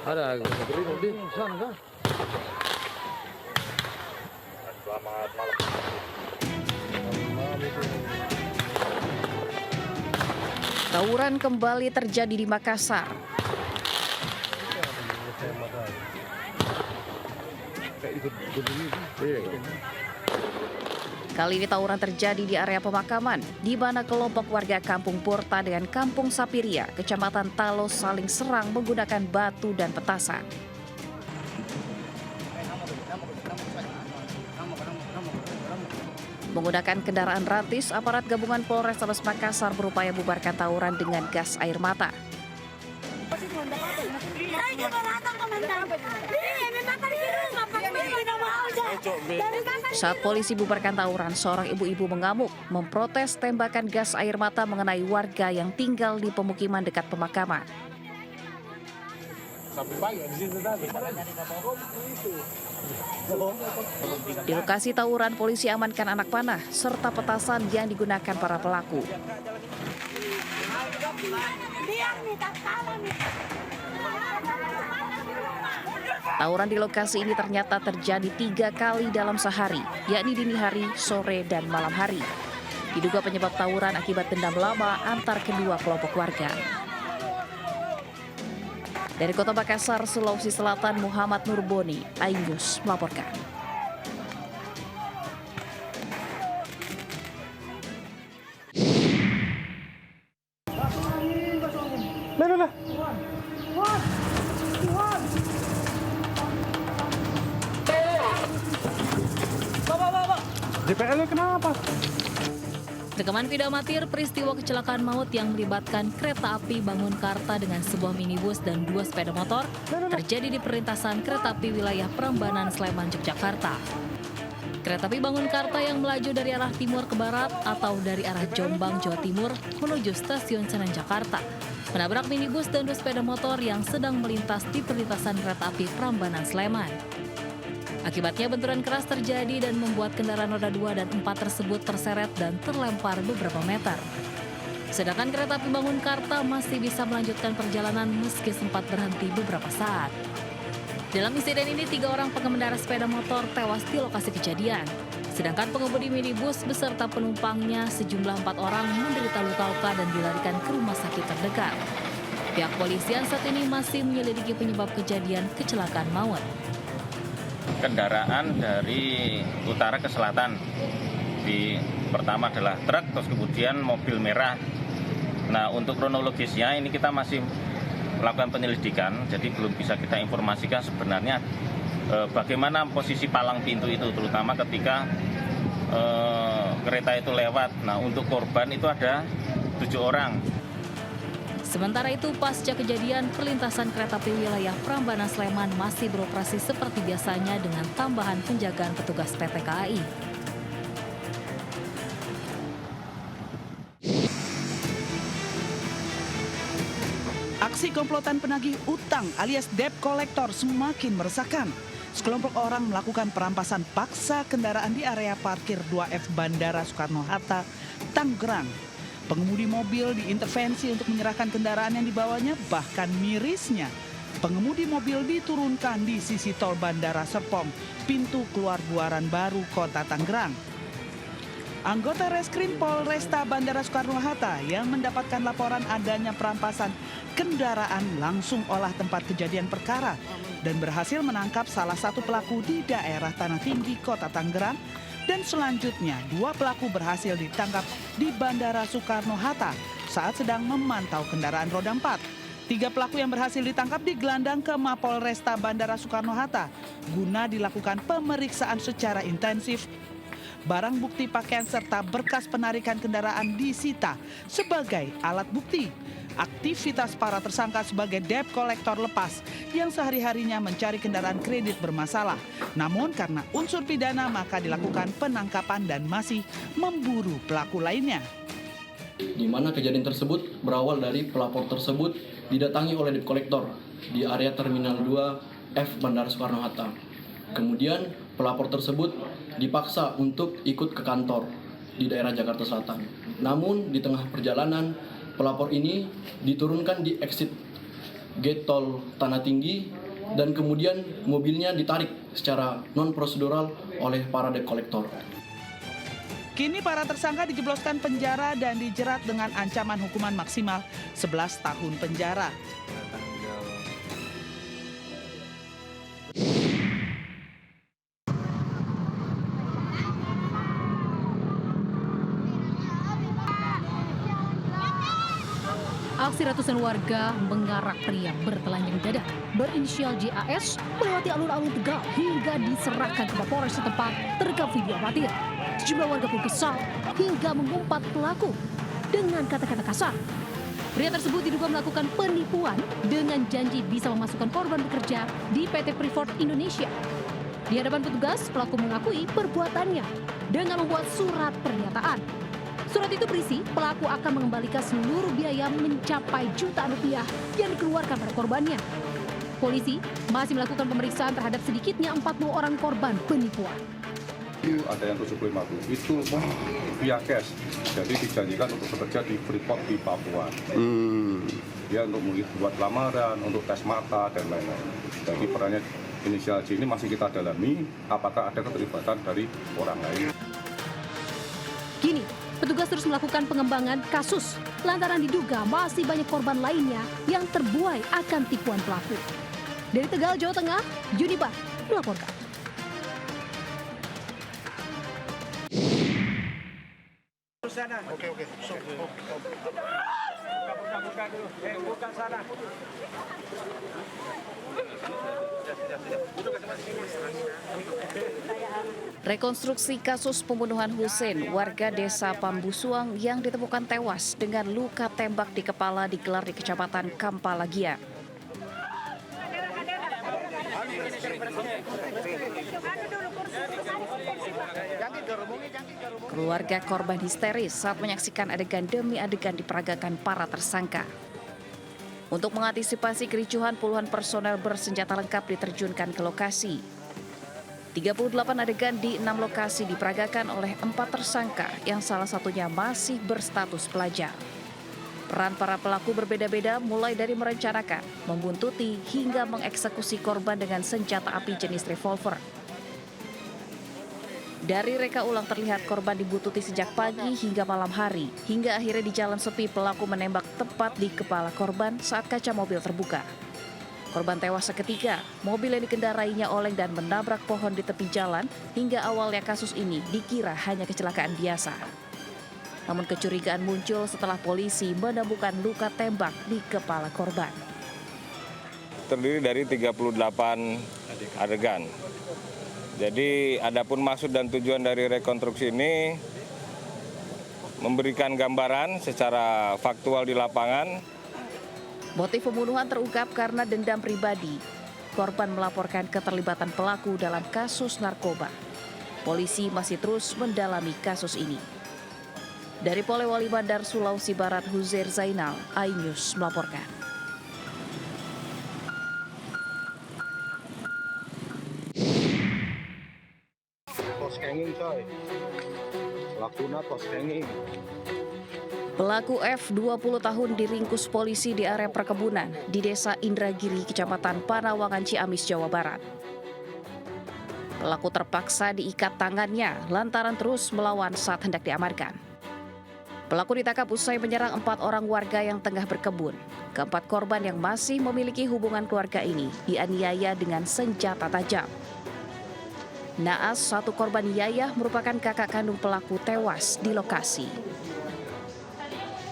Ada negeri nanti sana kan? Selamat malam. Tawuran kembali terjadi di Makassar. Kali ini tawuran terjadi di area pemakaman, di mana kelompok warga Kampung Porta dengan Kampung Sapiria, Kecamatan Talos saling serang menggunakan batu dan petasan. Menggunakan kendaraan rantis, aparat gabungan Polrestabes Makassar berupaya bubarkan tawuran dengan gas air mata. Saat polisi bubarkan tawuran, seorang ibu-ibu mengamuk, memprotes tembakan gas air mata mengenai warga yang tinggal di pemukiman dekat pemakaman. Di lokasi tawuran, polisi amankan anak panah serta petasan yang digunakan para pelaku. Tawuran di lokasi ini ternyata terjadi 3 kali dalam sehari, yakni dini hari, sore, dan malam hari. Diduga penyebab tawuran akibat dendam lama antar kedua kelompok warga. Dari Kota Makassar, Sulawesi Selatan, Muhammad Nurboni, iNews melaporkan. DPL kenapa? Rekaman video amatir peristiwa kecelakaan maut yang melibatkan kereta api Bangunkarta dengan sebuah minibus dan 2 sepeda motor terjadi di perlintasan kereta api wilayah Prambanan, Sleman, Yogyakarta. Kereta api Bangunkarta yang melaju dari arah timur ke barat atau dari arah Jombang, Jawa Timur menuju stasiun Senen, Jakarta, menabrak minibus dan 2 sepeda motor yang sedang melintas di perlintasan kereta api Prambanan, Sleman. Akibatnya benturan keras terjadi dan membuat kendaraan roda 2 dan 4 tersebut terseret dan terlempar beberapa meter. Sedangkan kereta api Bangunkarta masih bisa melanjutkan perjalanan meski sempat berhenti beberapa saat. Dalam insiden ini 3 orang pengendara sepeda motor tewas di lokasi kejadian. Sedangkan pengemudi minibus beserta penumpangnya sejumlah 4 orang menderita luka-luka dan dilarikan ke rumah sakit terdekat. Pihak kepolisian saat ini masih menyelidiki penyebab kejadian kecelakaan maut. Kendaraan dari utara ke selatan. Pertama adalah truk, terus kemudian mobil merah. Nah, untuk kronologisnya ini kita masih melakukan penyelidikan, jadi belum bisa kita informasikan sebenarnya bagaimana posisi palang pintu itu, terutama ketika kereta itu lewat. Nah, untuk korban itu ada 7 orang. Sementara itu, pasca kejadian, perlintasan kereta api wilayah Prambanan, Sleman masih beroperasi seperti biasanya dengan tambahan penjagaan petugas PT KAI. Aksi komplotan penagih utang alias debt collector semakin meresahkan. Sekelompok orang melakukan perampasan paksa kendaraan di area parkir 2F Bandara Soekarno-Hatta, Tangerang. Pengemudi mobil diintervensi untuk menyerahkan kendaraan yang dibawanya, bahkan mirisnya pengemudi mobil diturunkan di sisi tol Bandara Serpong, pintu keluar Buaran Baru, Kota Tangerang. Anggota Reskrim Polresta Bandara Soekarno-Hatta yang mendapatkan laporan adanya perampasan kendaraan langsung olah tempat kejadian perkara dan berhasil menangkap salah satu pelaku di daerah Tanah Tinggi, Kota Tangerang. Dan selanjutnya 2 pelaku berhasil ditangkap di Bandara Soekarno-Hatta saat sedang memantau kendaraan roda 4. 3 pelaku yang berhasil ditangkap digelandang ke Mapolresta Bandara Soekarno-Hatta guna dilakukan pemeriksaan secara intensif. Barang bukti pakaian serta berkas penarikan kendaraan disita sebagai alat bukti. Aktivitas para tersangka sebagai debt collector lepas yang sehari-harinya mencari kendaraan kredit bermasalah. Namun karena unsur pidana maka dilakukan penangkapan dan masih memburu pelaku lainnya. Di mana kejadian tersebut berawal dari pelapor tersebut didatangi oleh debt collector di area Terminal 2 F Bandara Soekarno-Hatta. Kemudian pelapor tersebut dipaksa untuk ikut ke kantor di daerah Jakarta Selatan. Namun di tengah perjalanan pelapor ini diturunkan di exit gate tol Tanah Tinggi, dan kemudian mobilnya ditarik secara non-prosedural oleh para debt collector. Kini para tersangka dijebloskan penjara dan dijerat dengan ancaman hukuman maksimal 11 tahun penjara. Aksi ratusan warga mengarak pria bertelanjang dada berinisial JAS melewati alun-alun Tegal hingga diserahkan ke Polres setempat terekam video amatir. Sejumlah warga pun kesal hingga mengumpat pelaku dengan kata-kata kasar. Pria tersebut diduga melakukan penipuan dengan janji bisa memasukkan korban bekerja di PT Freeport Indonesia. Di hadapan petugas, pelaku mengakui perbuatannya dengan membuat surat pernyataan. Surat itu berisi pelaku akan mengembalikan seluruh biaya mencapai jutaan rupiah yang dikeluarkan pada korbannya. Polisi masih melakukan pemeriksaan terhadap sedikitnya 40 orang korban penipuan. Ada yang 750 itu via cash, jadi dijanjikan untuk bekerja di Freeport di Papua. Dia untuk membuat lamaran, untuk tes mata dan lain-lain. Jadi perannya inisial J ini masih kita dalami apakah ada keterlibatan dari orang lain. Kini, petugas terus melakukan pengembangan kasus lantaran diduga masih banyak korban lainnya yang terbuai akan tipuan pelaku. Dari Tegal, Jawa Tengah, Junipa melaporkan. Rekonstruksi kasus pembunuhan Hussein, warga desa Pambusuang yang ditemukan tewas dengan luka tembak di kepala digelar di Kecamatan Kampalagia. Keluarga korban histeris saat menyaksikan adegan demi adegan diperagakan para tersangka. Untuk mengantisipasi kericuhan, puluhan personel bersenjata lengkap diterjunkan ke lokasi. 38 adegan di 6 lokasi diperagakan oleh 4 tersangka yang salah satunya masih berstatus pelajar. Peran para pelaku berbeda-beda, mulai dari merencanakan, membuntuti, hingga mengeksekusi korban dengan senjata api jenis revolver. Dari reka ulang terlihat korban dibuntuti sejak pagi hingga malam hari, hingga akhirnya di jalan sepi pelaku menembak tepat di kepala korban saat kaca mobil terbuka. Korban tewas seketika, mobil yang dikendarainya oleng dan menabrak pohon di tepi jalan, hingga awalnya kasus ini dikira hanya kecelakaan biasa. Namun kecurigaan muncul setelah polisi menemukan luka tembak di kepala korban. Terdiri dari 38 adegan. Jadi adapun maksud dan tujuan dari rekonstruksi ini memberikan gambaran secara faktual di lapangan. Motif pembunuhan terungkap karena dendam pribadi. Korban melaporkan keterlibatan pelaku dalam kasus narkoba. Polisi masih terus mendalami kasus ini. Dari Polewali Mandar, Sulawesi Barat, Huzair Zainal, iNews melaporkan. Pelaku F 20 tahun diringkus polisi di area perkebunan di Desa Indragiri, Kecamatan Panawangan, Ciamis, Jawa Barat. Pelaku terpaksa diikat tangannya lantaran terus melawan saat hendak diamankan. Pelaku ditangkap usai menyerang 4 orang warga yang tengah berkebun. Keempat korban yang masih memiliki hubungan keluarga ini dianiaya dengan senjata tajam. Naas, satu korban Yayah, merupakan kakak kandung pelaku, tewas di lokasi.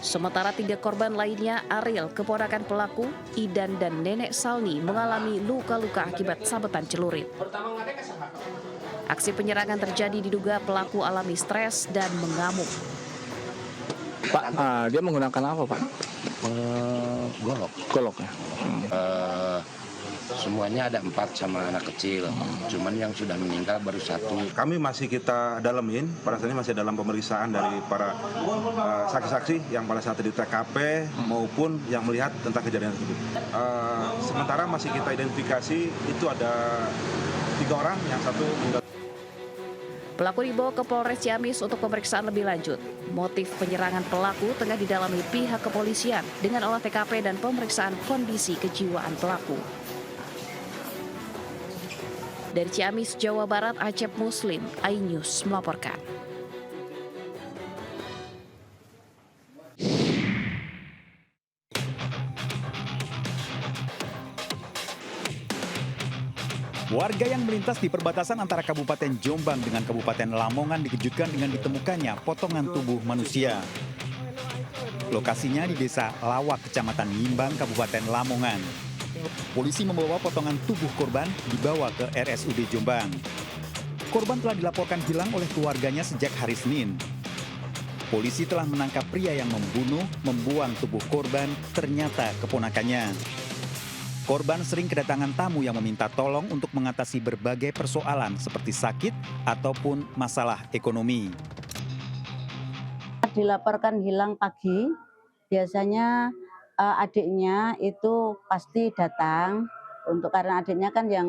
Sementara 3 korban lainnya, Ariel, keponakan pelaku, Idan, dan Nenek Salni mengalami luka-luka akibat sabetan celurit. Aksi penyerangan terjadi diduga pelaku alami stres dan mengamuk. Pak, dia menggunakan apa, Pak? Golok. Golok ya? Semuanya ada 4 sama anak kecil. Cuman yang sudah meninggal baru 1. Kami masih kita dalamin, pada saat ini masih dalam pemeriksaan dari para saksi-saksi yang pada saat di TKP maupun yang melihat tentang kejadian tersebut. Sementara masih kita identifikasi itu ada 3 orang, yang 1 meninggal. Pelaku dibawa ke Polres Ciamis untuk pemeriksaan lebih lanjut. Motif penyerangan pelaku tengah didalami pihak kepolisian dengan olah TKP dan pemeriksaan kondisi kejiwaan pelaku. Dari Ciamis, Jawa Barat, Acep Muslim, iNews melaporkan. Warga yang melintas di perbatasan antara Kabupaten Jombang dengan Kabupaten Lamongan dikejutkan dengan ditemukannya potongan tubuh manusia. Lokasinya di Desa Lawak, Kecamatan Ngimbang, Kabupaten Lamongan. Polisi membawa potongan tubuh korban dibawa ke RSUD Jombang. Korban telah dilaporkan hilang oleh keluarganya sejak hari Senin. Polisi telah menangkap pria yang membuang tubuh korban, ternyata keponakannya. Korban sering kedatangan tamu yang meminta tolong untuk mengatasi berbagai persoalan seperti sakit ataupun masalah ekonomi. Dilaporkan hilang pagi, biasanya adiknya itu pasti datang karena adiknya kan yang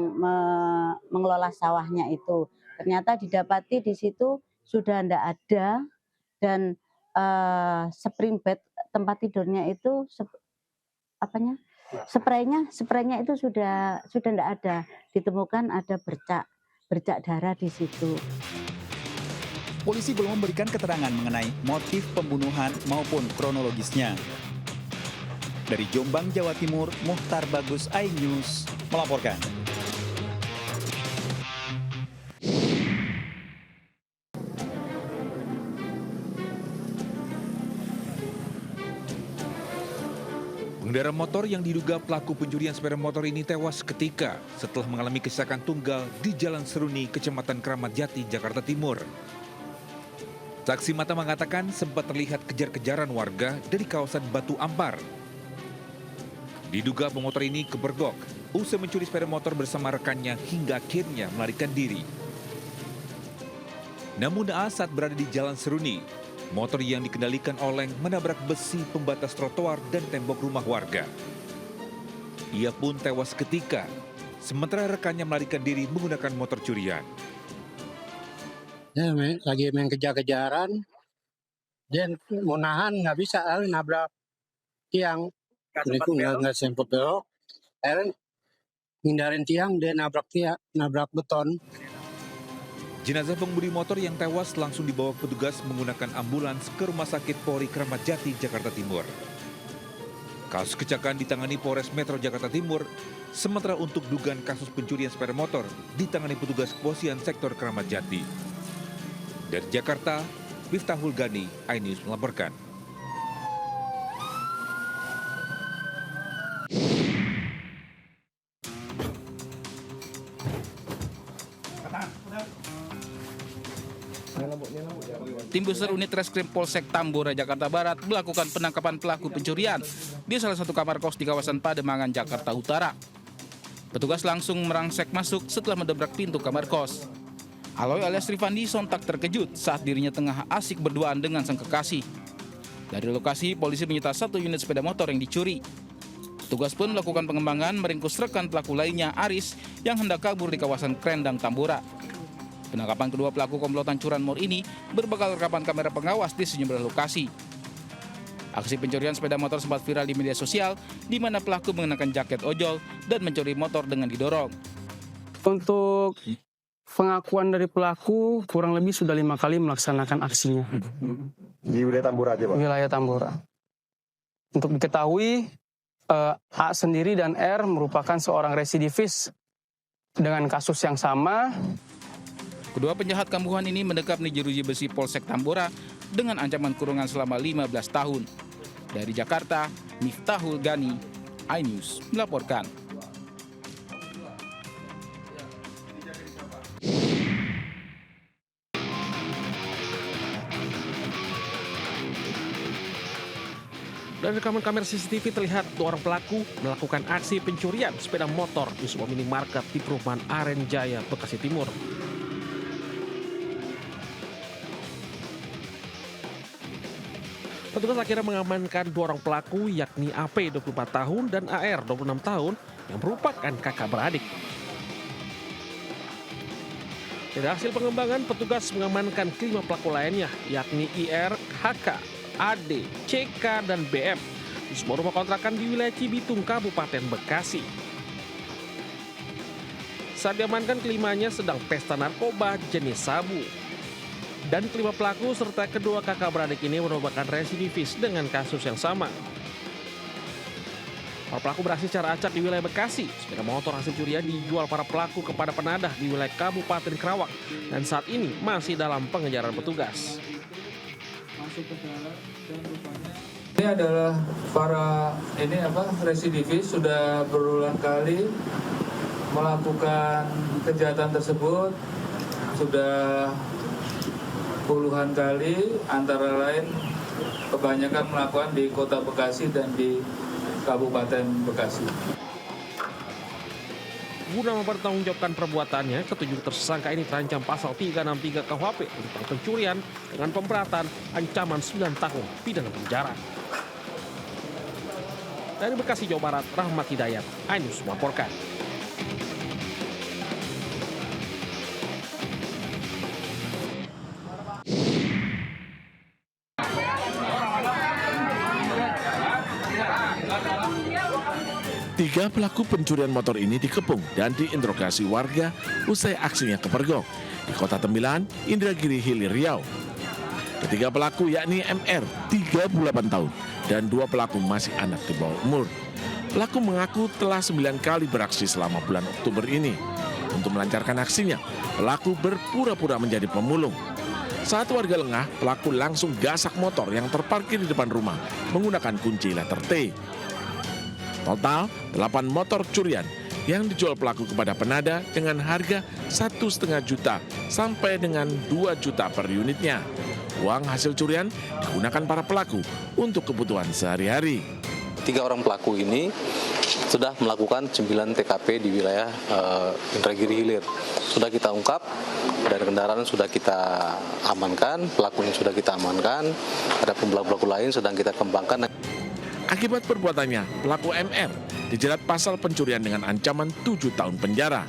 mengelola sawahnya itu. Ternyata didapati di situ sudah tidak ada dan spring bed tempat tidurnya itu spraynya itu sudah tidak ada. Ditemukan ada bercak darah di situ. Polisi belum memberikan keterangan mengenai motif pembunuhan maupun kronologisnya. Dari Jombang, Jawa Timur, Muhtar Bagus, iNews melaporkan. Pengendara motor yang diduga pelaku pencurian sepeda motor ini tewas seketika setelah mengalami kecelakaan tunggal di Jalan Seruni, Kecamatan Kramat Jati, Jakarta Timur. Saksi mata mengatakan sempat terlihat kejar-kejaran warga dari kawasan Batu Ampar. Diduga pemotor ini kebergok usai mencuri sepeda motor bersama rekannya hingga akhirnya melarikan diri. Namun naas saat berada di Jalan Seruni, motor yang dikendalikan oleng menabrak besi pembatas trotoar dan tembok rumah warga. Ia pun tewas seketika, sementara rekannya melarikan diri menggunakan motor curian. Dia lagi main kejar-kejaran, dia mau nahan nggak bisa, lalu nabrak tiang. Nggak sempat belok, akhirnya hindarin tiang, dia nabrak beton. Jenazah pengemudi motor yang tewas langsung dibawa petugas menggunakan ambulans ke Rumah Sakit Polri Kramat Jati, Jakarta Timur. Kasus kecelakaan ditangani Polres Metro Jakarta Timur, sementara untuk dugaan kasus pencurian sepeda motor ditangani petugas kepolisian sektor Kramat Jati. Dari Jakarta, Miftahul Gani, iNews melaporkan. Tim Besar Unit Reskrim Polsek Tambora, Jakarta Barat melakukan penangkapan pelaku pencurian di salah satu kamar kos di kawasan Pademangan, Jakarta Utara. Petugas langsung merangsek masuk setelah mendobrak pintu kamar kos. Aloy alias Rifandi sontak terkejut saat dirinya tengah asik berduaan dengan sang kekasih. Dari lokasi, polisi menyita 1 unit sepeda motor yang dicuri. Petugas pun melakukan pengembangan meringkus rekan pelaku lainnya, Aris, yang hendak kabur di kawasan Krendang, Tambora. Penangkapan kedua pelaku komplotan curanmor ini berbekal rekaman kamera pengawas di sejumlah lokasi. Aksi pencurian sepeda motor sempat viral di media sosial, di mana pelaku mengenakan jaket ojol dan mencuri motor dengan didorong. Untuk pengakuan dari pelaku, kurang lebih sudah 5 kali melaksanakan aksinya. Di wilayah Tambora aja, Pak? Wilayah Tambora. Untuk diketahui, A sendiri dan R merupakan seorang residivis dengan kasus yang sama. Kedua penjahat kambuhan ini mendekap di jeruji besi Polsek Tambora dengan ancaman kurungan selama 15 tahun. Dari Jakarta, Miftahul Gani, iNews melaporkan. Dari rekaman kamera CCTV terlihat 2 orang pelaku melakukan aksi pencurian sepeda motor di sebuah minimarket di perumahan Aren Jaya, Bekasi Timur. Petugas akhirnya mengamankan 2 orang pelaku, yakni AP 24 tahun dan AR 26 tahun yang merupakan kakak beradik. Dari hasil pengembangan, petugas mengamankan 5 pelaku lainnya, yakni IR, HK, AD, CK, dan BM di sebuah rumah kontrakan di wilayah Cibitung, Kabupaten Bekasi. Saat diamankan, kelimanya sedang pesta narkoba jenis sabu. Dan kelima pelaku serta kedua kakak beradik ini merupakan residivis dengan kasus yang sama. Para pelaku beraksi secara acak di wilayah Bekasi. Sepeda motor hasil curian dijual para pelaku kepada penadah di wilayah Kabupaten Karawang dan saat ini masih dalam pengejaran petugas. Ini adalah para residivis sudah berulang kali melakukan kejahatan tersebut, sudah puluhan kali, antara lain kebanyakan melakukan di Kota Bekasi dan di Kabupaten Bekasi. Guna mempertanggungjawabkan perbuatannya, ketujuh tersangka ini terancam pasal 363 KUHP tentang pencurian dengan pemberatan ancaman 9 tahun pidana penjara. Dari Bekasi, Jawa Barat, Rahmat Hidayat, iNews melaporkan. Tiga pelaku pencurian motor ini dikepung dan diinterogasi warga usai aksinya kepergok di Kota Tembilan, Indragiri Hilir, Riau. Ketiga pelaku yakni MR, 38 tahun, dan 2 pelaku masih anak di bawah umur. Pelaku mengaku telah 9 kali beraksi selama bulan Oktober ini. Untuk melancarkan aksinya, pelaku berpura-pura menjadi pemulung. Saat warga lengah, pelaku langsung gasak motor yang terparkir di depan rumah menggunakan kunci letter T. Total 8 motor curian yang dijual pelaku kepada penada dengan harga 1,5 juta sampai dengan 2 juta per unitnya. Uang hasil curian digunakan para pelaku untuk kebutuhan sehari-hari. 3 orang pelaku ini sudah melakukan 9 TKP di wilayah Indragiri Hilir. Sudah kita ungkap, dan kendaraan sudah kita amankan, pelakunya sudah kita amankan, ada pelaku lain sedang kita kembangkan. Akibat perbuatannya, pelaku MR dijerat pasal pencurian dengan ancaman 7 tahun penjara.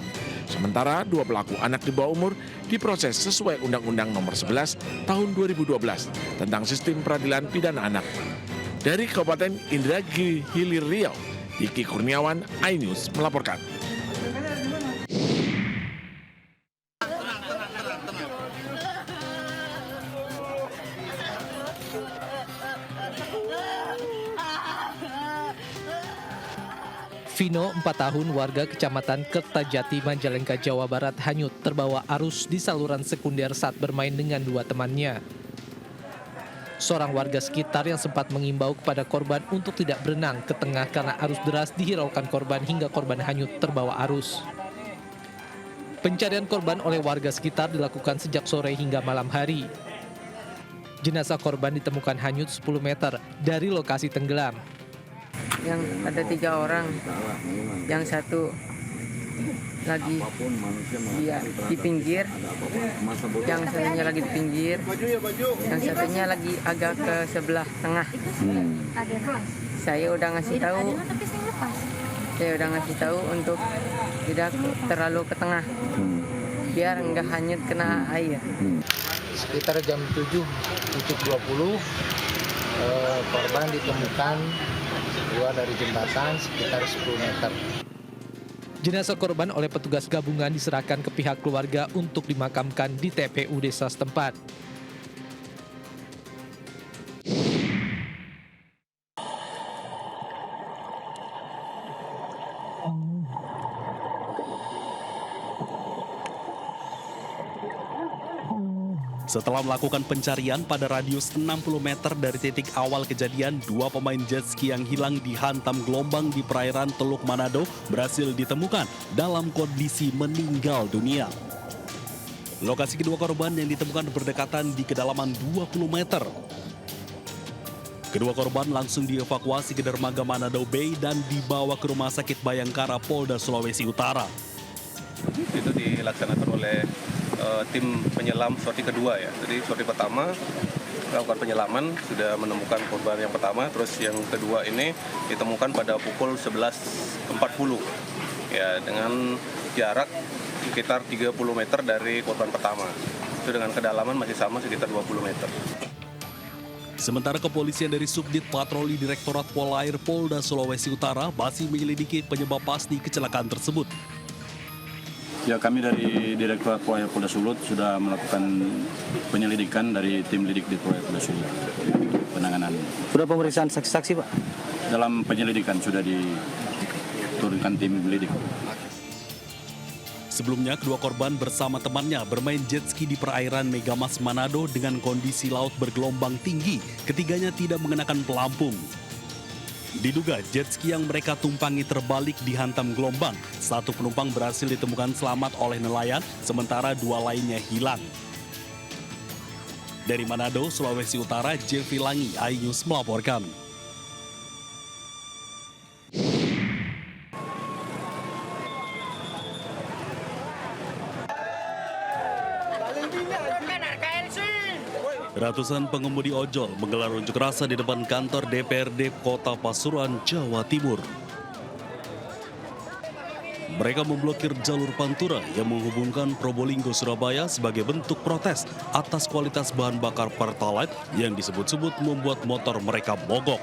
Sementara 2 pelaku anak di bawah umur diproses sesuai Undang-Undang Nomor 11 Tahun 2012 tentang Sistem Peradilan Pidana Anak. Dari Kabupaten Indragiri Hilir, Riau, Diki Kurniawan, iNews melaporkan. Vino, 4 tahun, warga Kecamatan Kertajati, Majalengka, Jawa Barat, hanyut terbawa arus di saluran sekunder saat bermain dengan 2 temannya. Seorang warga sekitar yang sempat mengimbau kepada korban untuk tidak berenang ke tengah karena arus deras dihiraukan korban hingga korban hanyut terbawa arus. Pencarian korban oleh warga sekitar dilakukan sejak sore hingga malam hari. Jenazah korban ditemukan hanyut 10 meter dari lokasi tenggelam. Yang ada 3 orang, yang satu lagi di pinggir, yang satunya lagi di pinggir, yang satunya lagi agak ke sebelah tengah. Saya udah ngasih tahu untuk tidak terlalu ke tengah, biar nggak hanyut kena air. Sekitar jam 7.20 korban ditemukan keluar dari jembatan sekitar 10 meter. Jenazah korban oleh petugas gabungan diserahkan ke pihak keluarga untuk dimakamkan di TPU desa setempat. Setelah melakukan pencarian pada radius 60 meter dari titik awal kejadian, 2 pemain jet ski yang hilang dihantam gelombang di perairan Teluk Manado berhasil ditemukan dalam kondisi meninggal dunia. Lokasi kedua korban yang ditemukan berdekatan di kedalaman 20 meter. Kedua korban langsung dievakuasi ke dermaga Manado Bay dan dibawa ke Rumah Sakit Bayangkara Polda Sulawesi Utara. Itu dilaksanakan oleh tim penyelam sorti kedua ya. Jadi sorti pertama melakukan penyelaman, sudah menemukan korban yang pertama, terus yang kedua ini ditemukan pada pukul 11.40 ya, dengan jarak sekitar 30 meter dari korban pertama. Itu dengan kedalaman masih sama sekitar 20 meter. Sementara kepolisian dari Subdit Patroli Direktorat Polair Polda Sulawesi Utara masih menyelidiki penyebab pasti kecelakaan tersebut. Ya, kami dari Direktorat Polair Polda Sulut sudah melakukan penyelidikan dari tim lidik di Polair Polda Sulut. Penanganan. Sudah pemeriksaan saksi-saksi, Pak? Dalam penyelidikan sudah diturunkan tim lidik. Sebelumnya, kedua korban bersama temannya bermain jet ski di perairan Megamas Manado dengan kondisi laut bergelombang tinggi. Ketiganya tidak mengenakan pelampung. Diduga jet ski yang mereka tumpangi terbalik dihantam gelombang. Satu penumpang berhasil ditemukan selamat oleh nelayan, sementara dua lainnya hilang. Dari Manado, Sulawesi Utara, Jeffrey Langi, iNews melaporkan. Ratusan pengemudi ojol menggelar unjuk rasa di depan kantor DPRD Kota Pasuruan, Jawa Timur. Mereka memblokir jalur Pantura yang menghubungkan Probolinggo Surabaya sebagai bentuk protes atas kualitas bahan bakar Pertalite yang disebut-sebut membuat motor mereka mogok.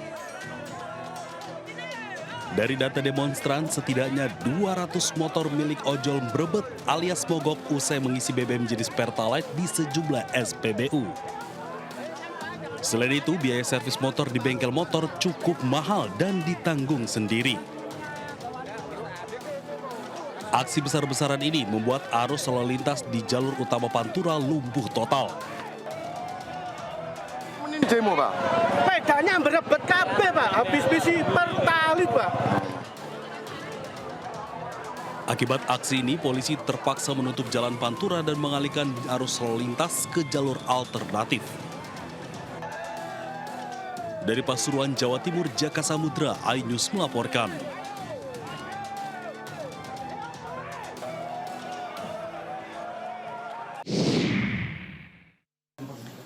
Dari data demonstran, setidaknya 200 motor milik ojol berebet alias mogok usai mengisi BBM jenis Pertalite di sejumlah SPBU. Selain itu, biaya servis motor di bengkel motor cukup mahal dan ditanggung sendiri. Aksi besar-besaran ini membuat arus lalu lintas di jalur utama Pantura lumpuh total. Demo, Pak. Pedanya berebet kabeh, Pak. Habis bisi Pertalite, Pak. Akibat aksi ini, polisi terpaksa menutup jalan Pantura dan mengalihkan arus lalu lintas ke jalur alternatif. Dari Pasuruan, Jawa Timur, Jaka Samudra, iNews melaporkan.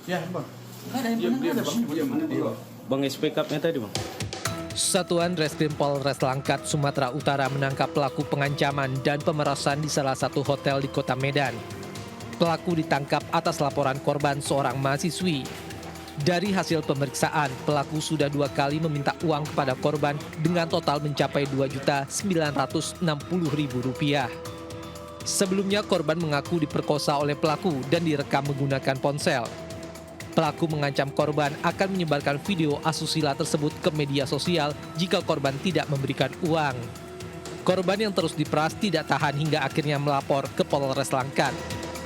Ya, Bang. Bang, SP Cup-nya tadi, Bang. Satuan Reskrim Polres Langkat, Sumatera Utara menangkap pelaku pengancaman dan pemerasan di salah satu hotel di Kota Medan. Pelaku ditangkap atas laporan korban seorang mahasiswi. Dari hasil pemeriksaan, pelaku sudah 2 kali meminta uang kepada korban dengan total mencapai Rp2.960.000. Sebelumnya korban mengaku diperkosa oleh pelaku dan direkam menggunakan ponsel. Pelaku mengancam korban akan menyebarkan video asusila tersebut ke media sosial jika korban tidak memberikan uang. Korban yang terus diperas tidak tahan hingga akhirnya melapor ke Polres Langkat.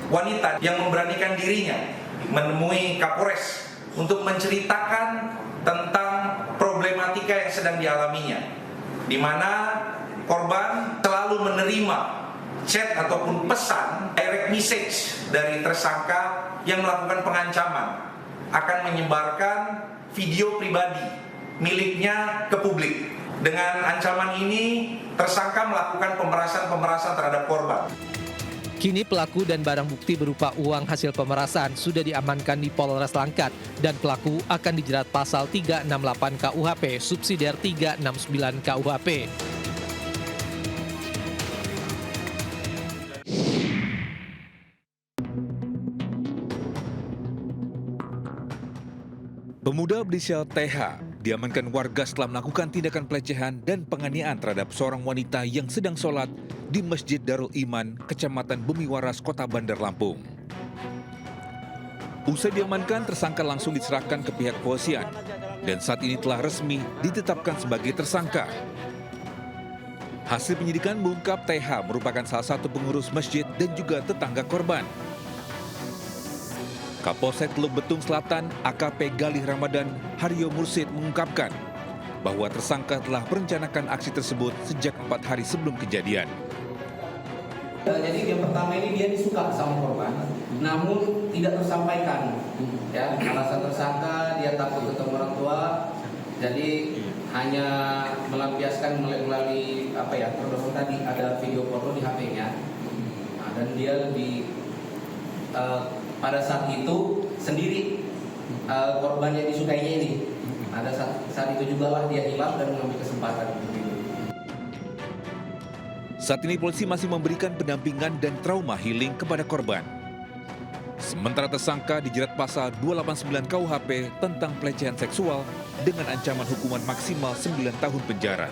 Wanita yang memberanikan dirinya menemui Kapolres untuk menceritakan tentang problematika yang sedang dialaminya, di mana korban selalu menerima chat ataupun pesan direct message dari tersangka yang melakukan pengancaman akan menyebarkan video pribadi miliknya ke publik. Dengan ancaman ini, tersangka melakukan pemerasan terhadap korban. Kini pelaku dan barang bukti berupa uang hasil pemerasan sudah diamankan di Polres Langkat dan pelaku akan dijerat pasal 368 KUHP subsidiar 369 KUHP. Pemuda berinisial TH diamankan warga setelah melakukan tindakan pelecehan dan penganiayaan terhadap seorang wanita yang sedang sholat di Masjid Darul Iman, Kecamatan Bumiwaras, Kota Bandar Lampung. Usai diamankan, tersangka langsung diserahkan ke pihak kepolisian dan saat ini telah resmi ditetapkan sebagai tersangka. Hasil penyidikan mengungkap TH merupakan salah satu pengurus masjid dan juga tetangga korban. Kapolsek Teluk Betung Selatan AKP Galih Ramadan Haryo Mursid mengungkapkan bahwa tersangka telah merencanakan aksi tersebut sejak 4 hari sebelum kejadian. Jadi yang pertama ini dia disuka sama korban, namun tidak tersampaikan. Ya, alasan tersangka dia takut ketemu orang tua, jadi hanya melampiaskan melalui telepon tadi ada video foto di HP-nya, dan dia lebih pada saat itu sendiri korban yang disukainya ini. Ada saat itu juga lah dia hilang dan mengambil kesempatan. Saat ini polisi masih memberikan pendampingan dan trauma healing kepada korban. Sementara tersangka dijerat pasal 289 KUHP tentang pelecehan seksual dengan ancaman hukuman maksimal 9 tahun penjara.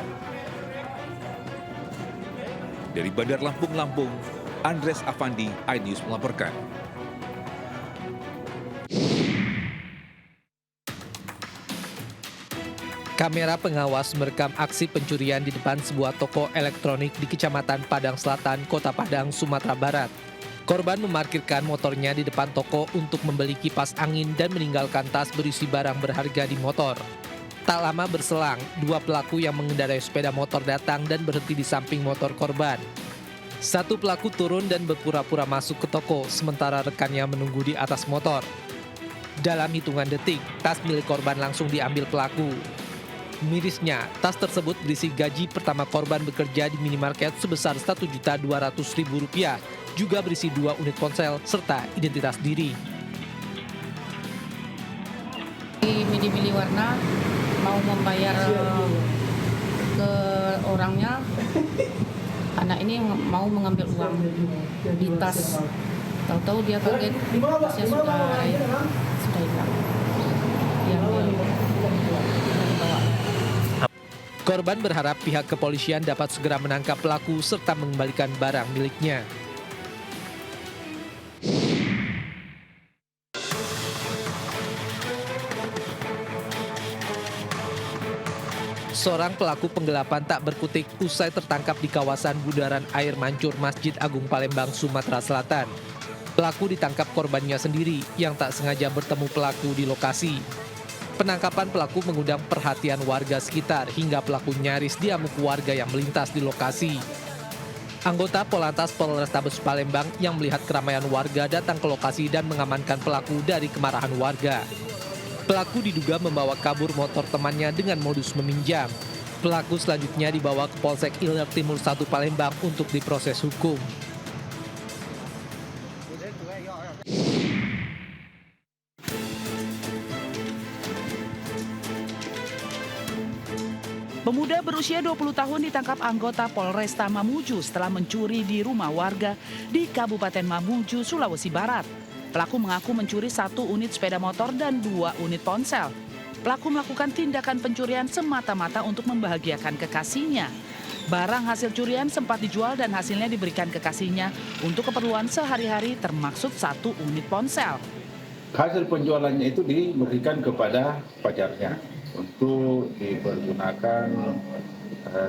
Dari Bandar Lampung, Andres Afandi, iNews melaporkan. Kamera pengawas merekam aksi pencurian di depan sebuah toko elektronik di Kecamatan Padang Selatan, Kota Padang, Sumatera Barat. Korban memarkirkan motornya di depan toko untuk membeli kipas angin dan meninggalkan tas berisi barang berharga di motor. Tak lama berselang, dua pelaku yang mengendarai sepeda motor datang dan berhenti di samping motor korban. Satu pelaku turun dan berpura-pura masuk ke toko, sementara rekannya menunggu di atas motor. Dalam hitungan detik, tas milik korban langsung diambil pelaku. Mirisnya, tas tersebut berisi gaji pertama korban bekerja di minimarket sebesar Rp1.200.000, juga berisi 2 unit ponsel serta identitas diri. Milih-milih warna, mau membayar ke orangnya, anak ini mau mengambil uang di tas. Tahu-tahu dia kaget, tasnya sudah hilang. Korban berharap pihak kepolisian dapat segera menangkap pelaku serta mengembalikan barang miliknya. Seorang pelaku penggelapan tak berkutik usai tertangkap di kawasan bundaran air mancur Masjid Agung Palembang, Sumatera Selatan. Pelaku ditangkap korbannya sendiri yang tak sengaja bertemu pelaku di lokasi. Penangkapan pelaku mengundang perhatian warga sekitar hingga pelaku nyaris diamuk warga yang melintas di lokasi. Anggota Polantas Polrestabes Palembang yang melihat keramaian warga datang ke lokasi dan mengamankan pelaku dari kemarahan warga. Pelaku diduga membawa kabur motor temannya dengan modus meminjam. Pelaku selanjutnya dibawa ke Polsek Ilir Timur 1 Palembang untuk diproses hukum. Pemuda berusia 20 tahun ditangkap anggota Polresta Mamuju setelah mencuri di rumah warga di Kabupaten Mamuju, Sulawesi Barat. Pelaku mengaku mencuri 1 unit sepeda motor dan 2 unit ponsel. Pelaku melakukan tindakan pencurian semata-mata untuk membahagiakan kekasihnya. Barang hasil curian sempat dijual dan hasilnya diberikan kekasihnya untuk keperluan sehari-hari termasuk 1 unit ponsel. Hasil penjualannya itu diberikan kepada pacarnya untuk dipergunakan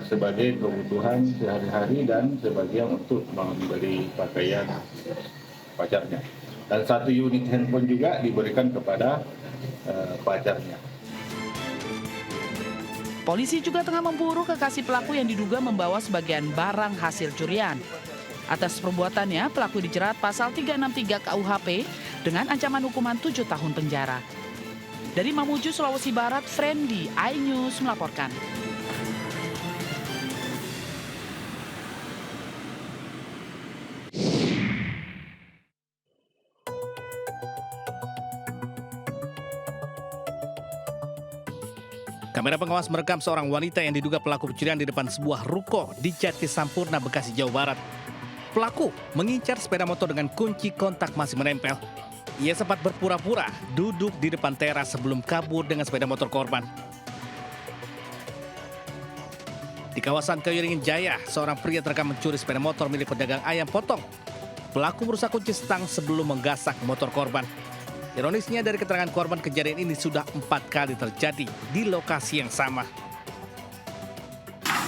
sebagai kebutuhan sehari-hari dan sebagian untuk membeli pakaian pacarnya. Dan 1 unit handphone juga diberikan kepada pacarnya. Polisi juga tengah memburu kekasih pelaku yang diduga membawa sebagian barang hasil curian. Atas perbuatannya, pelaku dijerat pasal 363 KUHP dengan ancaman hukuman 7 tahun penjara. Dari Mamuju, Sulawesi Barat, Friendly, iNews melaporkan. Kamera pengawas merekam seorang wanita yang diduga pelaku pencurian di depan sebuah ruko di Jati Sampurna, Bekasi, Jawa Barat. Pelaku mengincar sepeda motor dengan kunci kontak masih menempel. Ia sempat berpura-pura duduk di depan teras sebelum kabur dengan sepeda motor korban. Di kawasan Kayuringin Jaya, seorang pria terekam mencuri sepeda motor milik pedagang ayam potong. Pelaku merusak kunci stang sebelum menggasak motor korban. Ironisnya dari keterangan korban, kejadian ini sudah 4 kali terjadi di lokasi yang sama.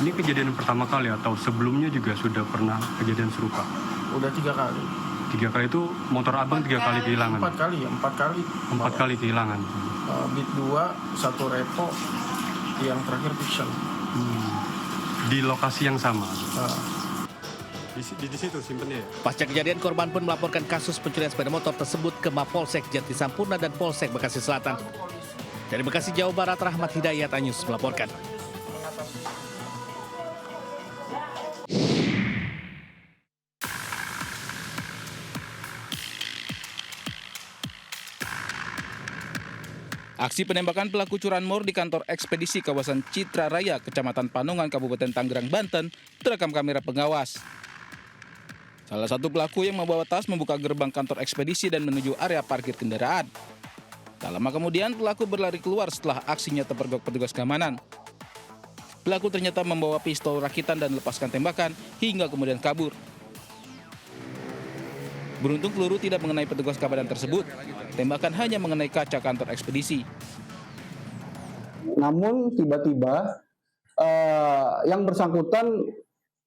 Ini kejadian pertama kali atau sebelumnya juga sudah pernah kejadian serupa? Udah 3 kali. 3 kali itu motor abang 3 kali kehilangan? 4 kali ya, 4 kali. 4 kali kehilangan? Beat 2, 1 repo, yang terakhir fiction. Di lokasi yang sama? Di situ simpennya ya? Pasca kejadian, korban pun melaporkan kasus pencurian sepeda motor tersebut ke Mapolsek Jati Sampurna dan Polsek Bekasi Selatan. Dari Bekasi, Jawa Barat, Rahmat Hidayat, iNews melaporkan. Aksi penembakan pelaku curanmor di kantor ekspedisi kawasan Citra Raya, Kecamatan Panongan, Kabupaten Tangerang, Banten, terekam kamera pengawas. Salah satu pelaku yang membawa tas membuka gerbang kantor ekspedisi dan menuju area parkir kendaraan. Tak lama kemudian pelaku berlari keluar setelah aksinya terpergok petugas keamanan. Pelaku ternyata membawa pistol rakitan dan lepaskan tembakan hingga kemudian kabur. Beruntung peluru tidak mengenai petugas keamanan tersebut. Tembakan hanya mengenai kaca kantor ekspedisi. Namun tiba-tiba yang bersangkutan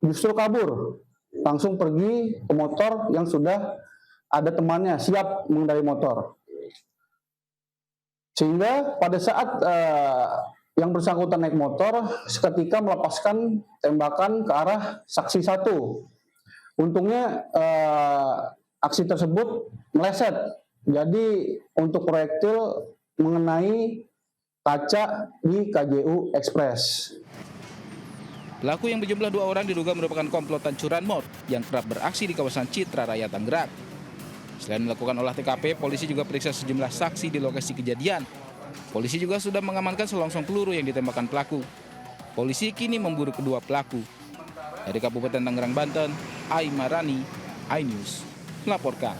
justru kabur. Langsung pergi ke motor yang sudah ada temannya siap mengendarai motor. Sehingga pada saat yang bersangkutan naik motor, seketika melepaskan tembakan ke arah saksi 1. Untungnya aksi tersebut meleset, jadi untuk proyektil mengenai kaca di KJU Express. Pelaku yang berjumlah 2 orang diduga merupakan komplotan curanmor yang kerap beraksi di kawasan Citra Raya, Tangerang. Selain melakukan olah TKP, polisi juga periksa sejumlah saksi di lokasi kejadian. Polisi juga sudah mengamankan selongsong peluru yang ditembakkan pelaku. Polisi kini memburu kedua pelaku. Dari Kabupaten Tangerang, Banten, Aimarani, iNews melaporkan.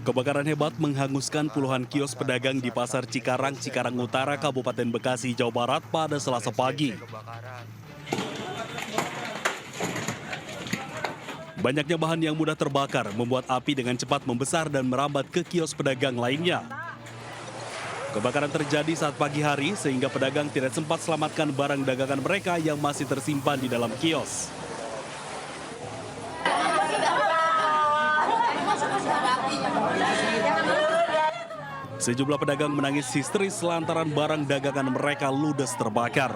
Kebakaran hebat menghanguskan puluhan kios pedagang di Pasar Cikarang, Cikarang Utara, Kabupaten Bekasi, Jawa Barat pada Selasa pagi. Banyaknya bahan yang mudah terbakar membuat api dengan cepat membesar dan merambat ke kios pedagang lainnya. Kebakaran terjadi saat pagi hari sehingga pedagang tidak sempat selamatkan barang dagangan mereka yang masih tersimpan di dalam kios. Sejumlah pedagang menangis histeris lantaran barang dagangan mereka ludes terbakar.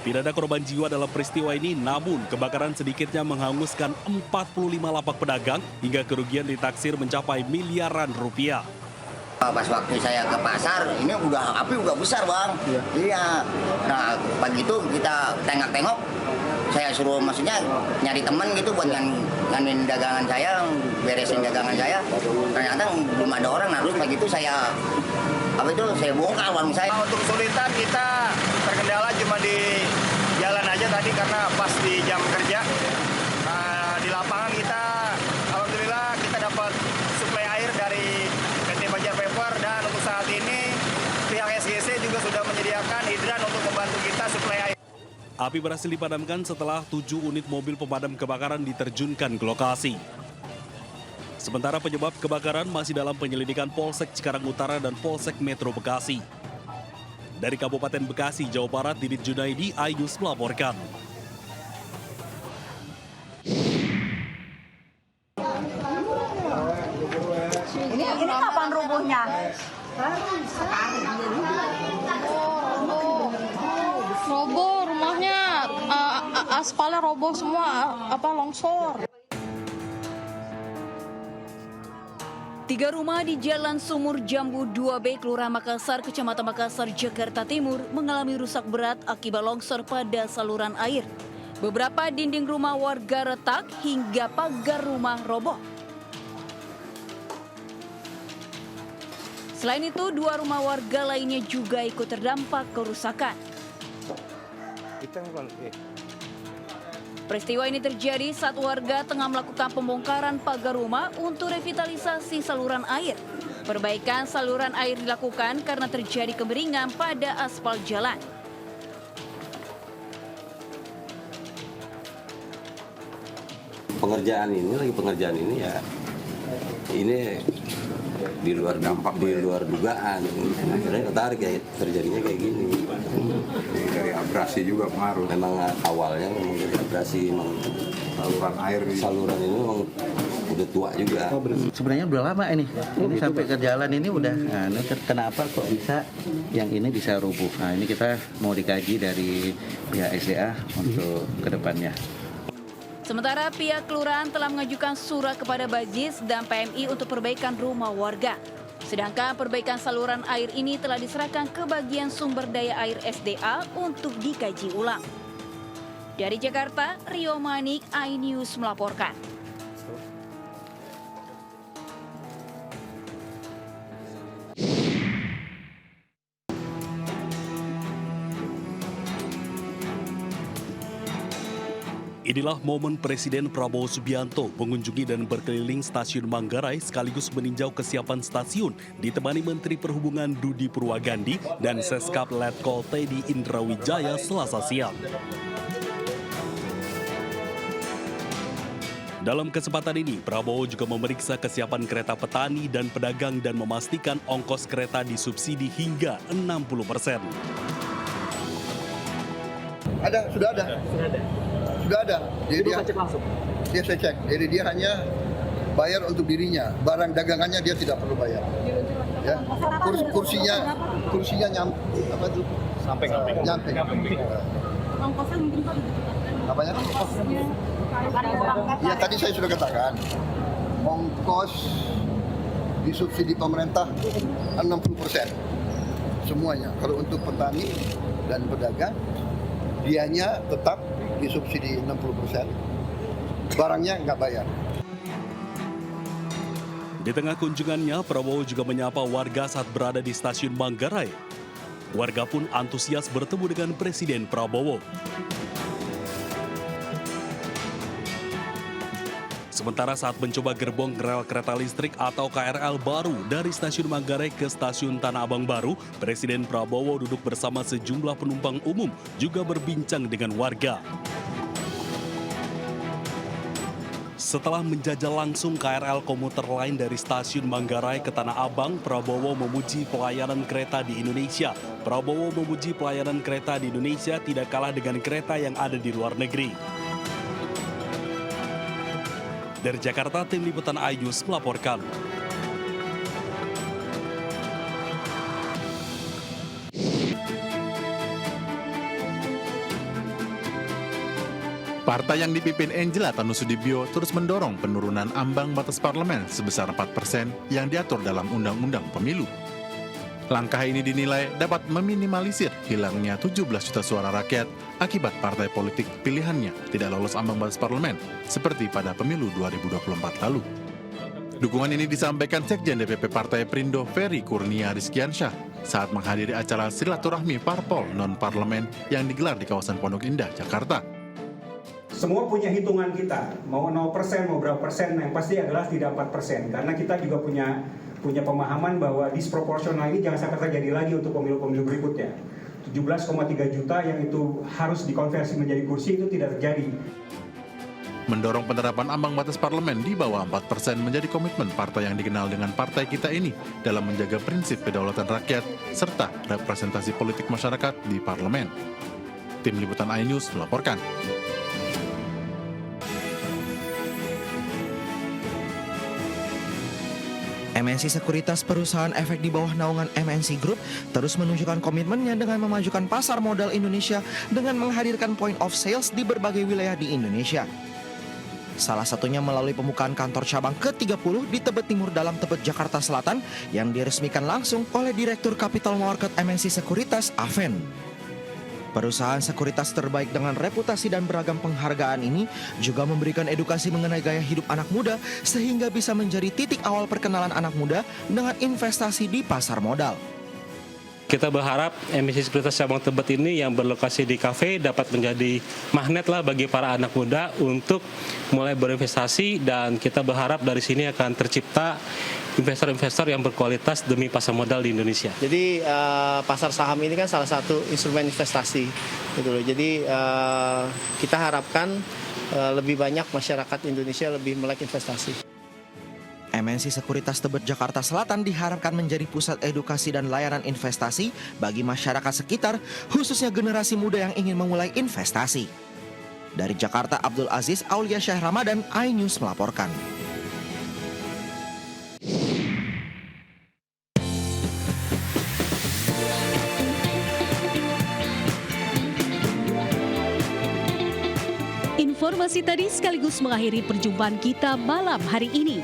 Tidak ada korban jiwa dalam peristiwa ini, namun kebakaran sedikitnya menghanguskan 45 lapak pedagang hingga kerugian ditaksir mencapai miliaran rupiah. Pas waktu saya ke pasar, ini api udah besar, Bang. Iya. Nah, pagi itu kita tengok-tengok, saya suruh maksudnya nyari teman gitu buat nganin dagangan saya, beresin dagangan saya. Ternyata belum ada orang, nah terus pagi itu saya bongkar warung saya. Untuk kesulitan kita terkendala cuma di jalan aja tadi karena pas di jam kerja. Nah, di lapangan kita alhamdulillah kita dapat suplai air dari PT Banjar Paper dan untuk saat ini pihak SGC juga sudah menyediakan hidran untuk membantu kita suplai air. Api berhasil dipadamkan setelah 7 unit mobil pemadam kebakaran diterjunkan ke lokasi. Sementara penyebab kebakaran masih dalam penyelidikan Polsek Cikarang Utara dan Polsek Metro Bekasi. Dari Kabupaten Bekasi, Jawa Barat, Didit Junaidi, iNews melaporkan. Ini kapan rubuhnya? Roboh rumahnya, aspalnya roboh semua, longsor. 3 rumah di Jalan Sumur Jambu 2B, Kelurahan Makassar, Kecamatan Makassar, Jakarta Timur mengalami rusak berat akibat longsor pada saluran air. Beberapa dinding rumah warga retak hingga pagar rumah roboh. Selain itu, 2 rumah warga lainnya juga ikut terdampak kerusakan. Peristiwa ini terjadi saat warga tengah melakukan pembongkaran pagar rumah untuk revitalisasi saluran air. Perbaikan saluran air dilakukan karena terjadi kemiringan pada aspal jalan. Pengerjaan ini ya, ini di luar dampak, di luar dugaan. Akhirnya ketarik ya terjadinya kayak gini. Dari abrasi juga pengaruh. Memang awalnya memang dari abrasi, saluran ini memang udah tua juga. Sebenarnya udah lama ini sampai ke jalan ini udah. Nah, ini kenapa kok bisa yang ini bisa rubuh? Nah, ini kita mau dikaji dari pihak SDA untuk kedepannya. Sementara pihak kelurahan telah mengajukan surat kepada Bajis dan PMI untuk perbaikan rumah warga. Sedangkan perbaikan saluran air ini telah diserahkan ke bagian sumber daya air SDA untuk dikaji ulang. Dari Jakarta, Rio Manik, iNews melaporkan. Inilah momen Presiden Prabowo Subianto mengunjungi dan berkeliling stasiun Manggarai sekaligus meninjau kesiapan stasiun ditemani Menteri Perhubungan Budi Purwagandi dan Seskap Letkol Teddy Indrawijaya Selasa siang. Dalam kesempatan ini, Prabowo juga memeriksa kesiapan kereta petani dan pedagang dan memastikan ongkos kereta disubsidi hingga 60%. Sudah ada. Jadi dia cek langsung. Dia saya cek. Jadi dia hanya bayar untuk dirinya. Barang dagangannya dia tidak perlu bayar. Ya. Kursinya sampai. Ongkosnya mungkin Pak. Apanya? Ya tadi saya sudah katakan. Ongkos disubsidi pemerintah 60%. Semuanya. Kalau untuk petani dan pedagang dianya tetap disubsidi 60%, barangnya nggak bayar. Di tengah kunjungannya, Prabowo juga menyapa warga saat berada di stasiun Manggarai. Warga pun antusias bertemu dengan Presiden Prabowo. Sementara saat mencoba gerbong rel kereta listrik atau KRL baru dari stasiun Manggarai ke stasiun Tanah Abang baru, Presiden Prabowo duduk bersama sejumlah penumpang umum juga berbincang dengan warga. Setelah menjajal langsung KRL komuter lain dari stasiun Manggarai ke Tanah Abang, Prabowo memuji pelayanan kereta di Indonesia. Prabowo memuji pelayanan kereta di Indonesia tidak kalah dengan kereta yang ada di luar negeri. Dari Jakarta, tim liputan iNews melaporkan. Partai yang dipimpin Angela Tanusudibio terus mendorong penurunan ambang batas parlemen sebesar 4% yang diatur dalam Undang-Undang Pemilu. Langkah ini dinilai dapat meminimalisir hilangnya 17 juta suara rakyat akibat partai politik pilihannya tidak lolos ambang batas parlemen seperti pada pemilu 2024 lalu. Dukungan ini disampaikan Sekjen DPP Partai Perindo Ferry Kurnia Rizkiansyah saat menghadiri acara silaturahmi parpol non-parlemen yang digelar di kawasan Pondok Indah, Jakarta. Semua punya hitungan kita, mau 0%, mau berapa persen, yang pasti adalah tidak 4%. Karena kita juga punya pemahaman bahwa disproporsional ini jangan sampai terjadi lagi untuk pemilu-pemilu berikutnya. 17,3 juta yang itu harus dikonversi menjadi kursi itu tidak terjadi. Mendorong penerapan ambang batas parlemen di bawah 4% menjadi komitmen partai yang dikenal dengan Partai Kita ini dalam menjaga prinsip kedaulatan rakyat serta representasi politik masyarakat di parlemen. Tim Liputan iNews melaporkan. MNC Sekuritas, perusahaan efek di bawah naungan MNC Group, terus menunjukkan komitmennya dengan memajukan pasar modal Indonesia dengan menghadirkan point of sales di berbagai wilayah di Indonesia. Salah satunya melalui pembukaan kantor cabang ke-30 di Tebet Timur dalam Tebet, Jakarta Selatan yang diresmikan langsung oleh Direktur Capital Market MNC Sekuritas, Aven. Perusahaan sekuritas terbaik dengan reputasi dan beragam penghargaan ini juga memberikan edukasi mengenai gaya hidup anak muda sehingga bisa menjadi titik awal perkenalan anak muda dengan investasi di pasar modal. Kita berharap MNC Sekuritas Cabang Tebet ini yang berlokasi di kafe dapat menjadi magnet lah bagi para anak muda untuk mulai berinvestasi, dan kita berharap dari sini akan tercipta investor-investor yang berkualitas demi pasar modal di Indonesia. Jadi pasar saham ini kan salah satu instrumen investasi, gitu loh. Jadi kita harapkan lebih banyak masyarakat Indonesia lebih melek investasi. MNC Sekuritas Tebet Jakarta Selatan diharapkan menjadi pusat edukasi dan layanan investasi bagi masyarakat sekitar, khususnya generasi muda yang ingin memulai investasi. Dari Jakarta, Abdul Aziz Aulia Syekh Ramadan, iNews melaporkan. Informasi tadi sekaligus mengakhiri perjumpaan kita malam hari ini.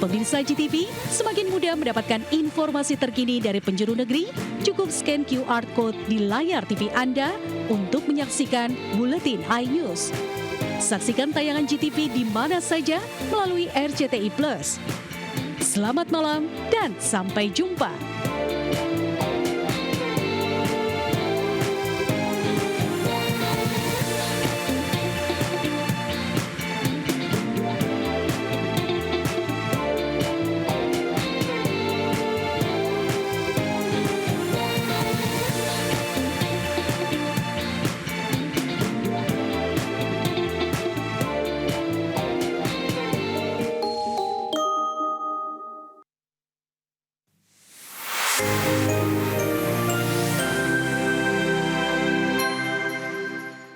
Pemirsa GTV, semakin mudah mendapatkan informasi terkini dari penjuru negeri, cukup scan QR Code di layar TV Anda untuk menyaksikan Buletin iNews. Saksikan tayangan GTV di mana saja melalui RCTI Plus. Selamat malam dan sampai jumpa.